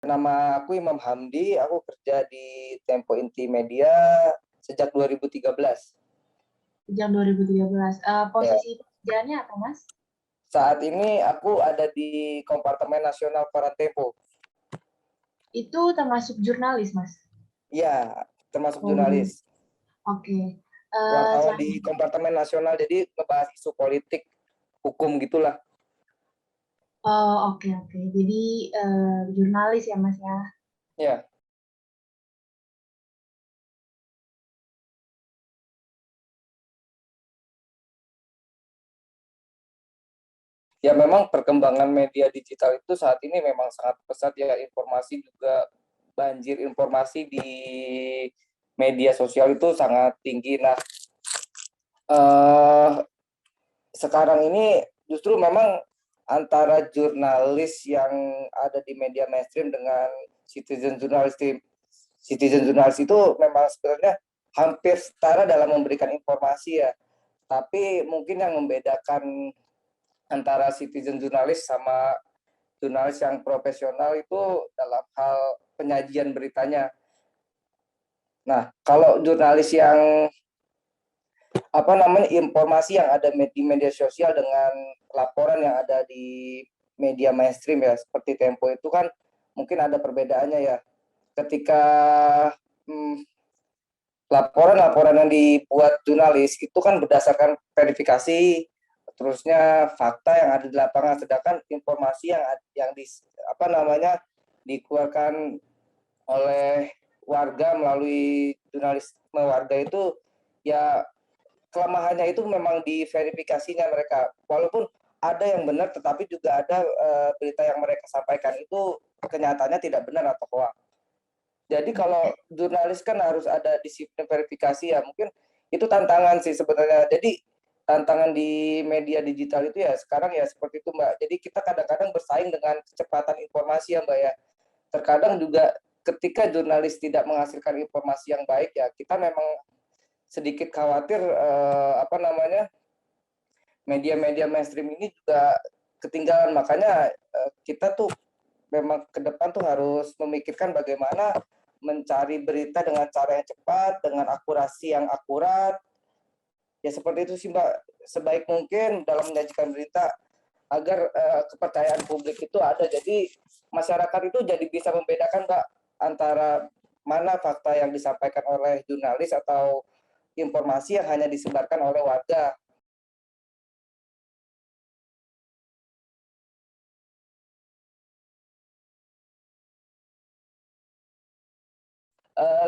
Nama aku Imam Hamdi, aku kerja di Tempo Inti Media sejak 2013. Sejak 2013. Ya, Posisi pekerjaannya apa, Mas? saat ini aku ada di Kompartemen Nasional Koran Tempo. Itu termasuk jurnalis, Mas? Ya, termasuk Oh, jurnalis. oke. Wartawan Selama di Kompartemen Nasional, jadi ngebahas isu politik, hukum gitulah. Oh, oke, oke. Jadi jurnalis ya, Mas ya. Ya, ya memang perkembangan media digital itu saat ini memang sangat pesat ya, informasi juga banjir informasi di media sosial itu sangat tinggi. Nah, eh, sekarang ini justru memang antara jurnalis yang ada di media mainstream dengan citizen jurnalis itu memang sebenarnya hampir setara dalam memberikan informasi ya. Tapi mungkin yang membedakan antara citizen jurnalis sama jurnalis yang profesional itu dalam hal penyajian beritanya. Nah, kalau jurnalis yang informasi yang ada di media sosial dengan laporan yang ada di media mainstream ya seperti Tempo itu kan mungkin ada perbedaannya ya. Ketika hmm, laporan-laporan yang dibuat jurnalis itu kan berdasarkan verifikasi, terusnya fakta yang ada di lapangan, sedangkan informasi yang dikeluarkan oleh warga melalui jurnalisme warga itu ya kelemahannya itu memang di verifikasinya mereka. Walaupun ada yang benar, tetapi juga ada berita yang mereka sampaikan itu kenyataannya tidak benar atau hoax. Jadi kalau jurnalis kan harus ada disiplin verifikasi ya. Mungkin itu tantangan sih sebenarnya. Jadi tantangan di media digital itu ya sekarang ya seperti itu Mbak. Jadi kita kadang-kadang bersaing dengan kecepatan informasi ya Mbak ya. Terkadang juga ketika jurnalis tidak menghasilkan informasi yang baik ya kita memang sedikit khawatir media-media mainstream ini juga ketinggalan. Makanya kita tuh memang ke depan tuh harus memikirkan bagaimana mencari berita dengan cara yang cepat, dengan akurasi yang akurat. Ya seperti itu sih Mbak, sebaik mungkin dalam menyajikan berita agar kepercayaan publik itu ada. Jadi masyarakat itu jadi bisa membedakan Mbak antara mana fakta yang disampaikan oleh jurnalis atau informasi yang hanya disebarkan oleh warga.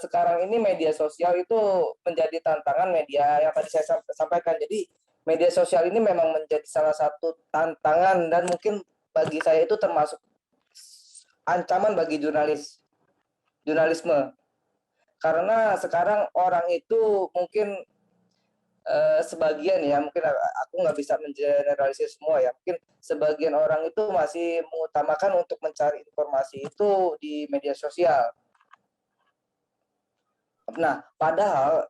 Sekarang ini media sosial itu menjadi tantangan media yang tadi saya sampaikan. Jadi media sosial ini memang menjadi salah satu tantangan dan mungkin bagi saya itu termasuk ancaman bagi jurnalisme. Karena sekarang orang itu mungkin sebagian ya, mungkin aku nggak bisa mengeneralisir semua ya. Mungkin sebagian orang itu masih mengutamakan untuk mencari informasi itu di media sosial. Nah, padahal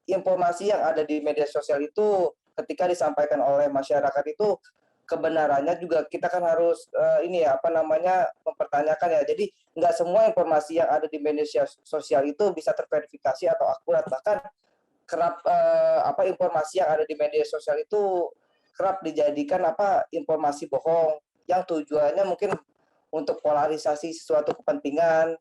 informasi yang ada di media sosial itu ketika disampaikan oleh masyarakat itu kebenarannya juga kita kan harus mempertanyakan ya. Jadi nggak semua informasi yang ada di media sosial itu bisa terverifikasi atau akurat. Bahkan kerap informasi yang ada di media sosial itu kerap dijadikan informasi bohong yang tujuannya mungkin untuk polarisasi suatu kepentingan.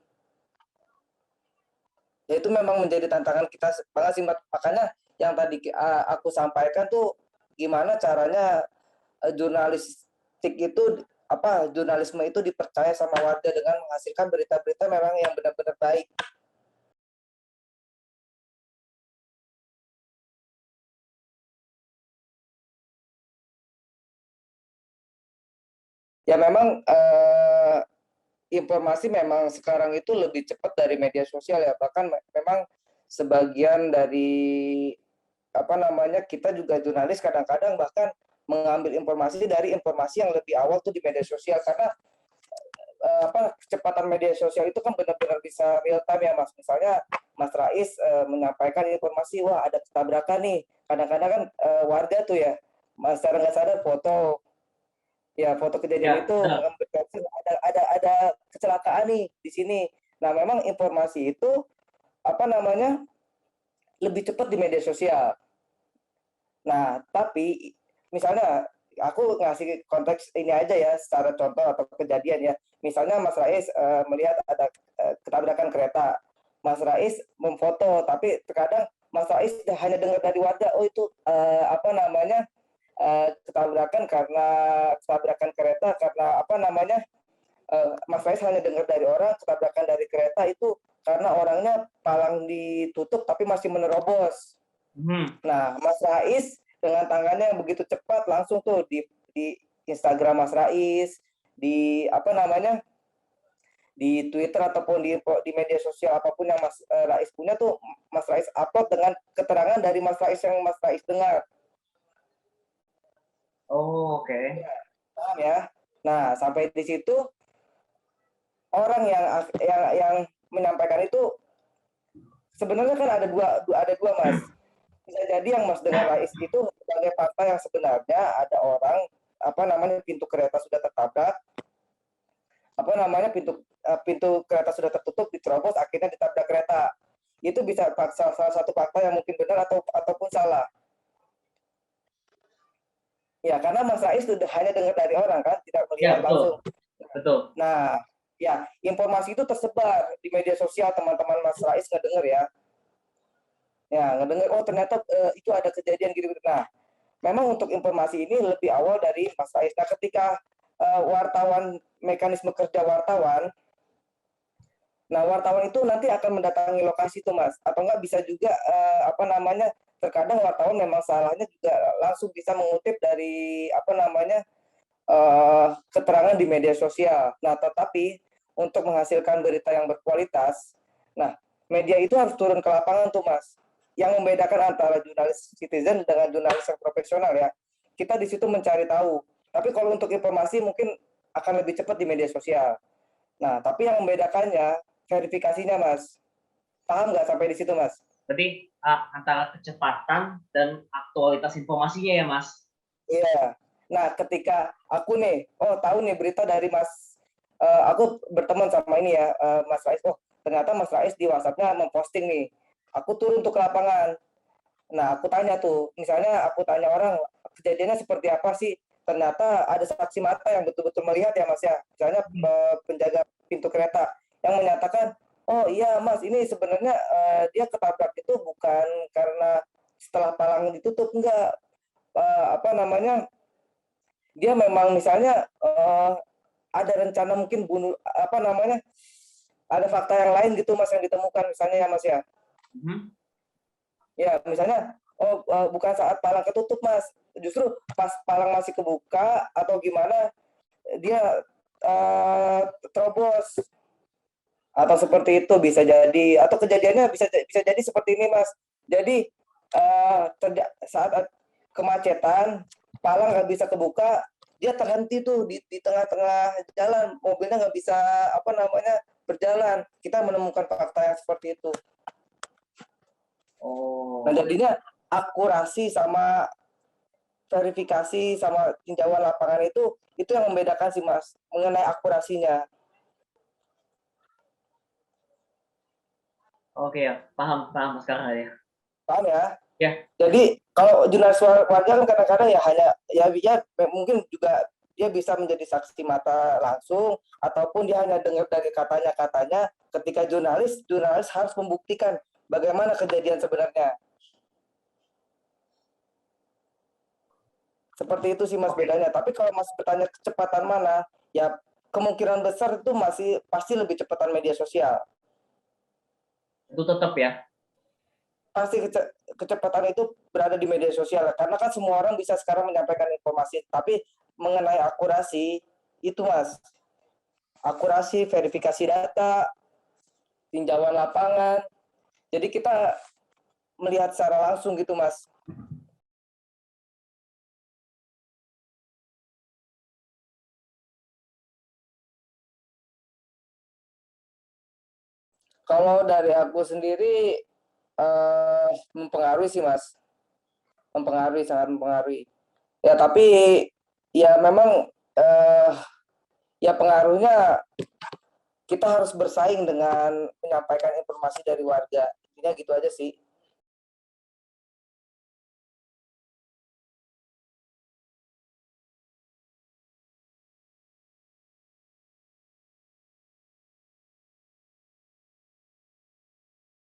Ya itu memang menjadi tantangan kita banget sih makanya yang tadi aku sampaikan tuh gimana caranya jurnalistik itu jurnalisme itu dipercaya sama warga dengan menghasilkan berita-berita memang yang benar-benar baik. Ya memang informasi memang sekarang itu lebih cepat dari media sosial ya, bahkan memang sebagian dari kita juga jurnalis kadang-kadang bahkan mengambil informasi dari informasi yang lebih awal tuh di media sosial karena kecepatan media sosial itu kan benar-benar bisa real time ya Mas. Misalnya Mas Rais menyampaikan informasi wah ada tabrakan nih. Kadang-kadang kan warga tuh ya Mas secara nggak sadar foto Ya, foto kejadian Ya, itu betul. ada kecelakaan nih di sini. Nah, memang informasi itu apa namanya lebih cepat di media sosial. Nah, tapi misalnya aku ngasih konteks ini aja ya, secara contoh atau kejadian ya. Misalnya Mas Rais melihat ada ketabrakan kereta. Mas Rais memfoto, tapi terkadang Mas Rais hanya dengar dari warga, oh itu apa namanya ketabrakan kereta karena apa namanya Mas Rais hanya dengar dari orang ketabrakan dari kereta itu karena orangnya palang ditutup tapi masih menerobos. Nah, Mas Rais dengan tangannya yang begitu cepat langsung tuh di Instagram Mas Rais, di apa namanya di Twitter ataupun di media sosial apapun yang Mas Rais punya tuh Mas Rais upload dengan keterangan dari Mas Rais yang Mas Rais dengar. Oh, oke. Paham ya? Nah, sampai di situ orang yang menyampaikan itu sebenarnya kan ada dua Mas. Bisa jadi yang Mas dengar Rais itu sebagai fakta yang sebenarnya ada orang apa namanya pintu kereta sudah tertabrak, apa namanya pintu kereta sudah tertutup diterobos akhirnya ditabrak kereta. Itu bisa salah satu fakta yang mungkin benar ataupun salah. Ya, karena Mas Rais sudah hanya dengar dari orang kan, tidak Ya, melihat betul. langsung. Betul. Nah, ya informasi itu tersebar di media sosial teman-teman Mas Rais ngedenger ya. Ya, ngedenger oh ternyata itu ada kejadian gitu. Nah, memang untuk informasi ini lebih awal dari Mas Rais. Nah, ketika wartawan mekanisme kerja wartawan, nah wartawan itu nanti akan mendatangi lokasi itu Mas, atau enggak bisa juga apa namanya terkadang wartawan memang salahnya juga langsung bisa mengutip dari apa namanya keterangan di media sosial. Nah, tetapi untuk menghasilkan berita yang berkualitas, nah media itu harus turun ke lapangan tuh Mas. Yang membedakan antara jurnalis citizen dengan jurnalis yang profesional ya. Kita di situ mencari tahu. Tapi kalau untuk informasi mungkin akan lebih cepat di media sosial. Nah, tapi yang membedakannya verifikasinya Mas. Paham nggak sampai di situ Mas? Berarti antara kecepatan dan aktualitas informasinya ya, Mas? Iya. Nah, ketika aku nih, oh tahu nih berita dari Mas, aku berteman sama ini ya, Mas Rais. Oh, ternyata Mas Rais di WhatsApp-nya memposting nih. Aku turun tuh ke lapangan. Nah, aku tanya tuh, misalnya aku tanya orang, kejadiannya seperti apa sih? Ternyata ada saksi mata yang betul-betul melihat ya Mas ya. Misalnya penjaga pintu kereta yang menyatakan, oh iya Mas, ini sebenarnya dia ketabrak itu bukan karena setelah palang ditutup, enggak. Apa namanya dia memang misalnya ada rencana mungkin bunuh apa namanya ada fakta yang lain gitu Mas yang ditemukan misalnya ya Mas ya. Ya misalnya oh bukan saat palang ketutup Mas, justru pas palang masih kebuka atau gimana dia terobos atau seperti itu bisa jadi atau kejadiannya bisa jadi seperti ini Mas. Jadi saat kemacetan palang nggak bisa kebuka dia terhenti tuh di tengah-tengah jalan mobilnya nggak bisa apa namanya berjalan kita menemukan fakta yang seperti itu. Nah jadinya akurasi sama verifikasi sama tinjauan lapangan itu yang membedakan sih Mas mengenai akurasinya. Oke ya, paham sekarang ya. Paham ya? Ya. Jadi kalau jurnalis warga kan kadang-kadang ya hanya ya mungkin juga dia bisa menjadi saksi mata langsung ataupun dia hanya dengar dari katanya ketika jurnalis harus membuktikan bagaimana kejadian sebenarnya. Seperti itu sih Mas bedanya. Tapi kalau Mas bertanya kecepatan mana, ya kemungkinan besar itu masih pasti lebih cepatan media sosial. Itu tetap ya. Pasti kecepatan itu berada di media sosial karena kan semua orang bisa sekarang menyampaikan informasi tapi mengenai akurasi itu Mas akurasi verifikasi data tinjauan lapangan jadi kita melihat secara langsung gitu Mas. Kalau dari aku sendiri mempengaruhi sih Mas, sangat mempengaruhi ya tapi ya memang eh ya pengaruhnya kita harus bersaing dengan menyampaikan informasi dari warga. Intinya gitu aja sih.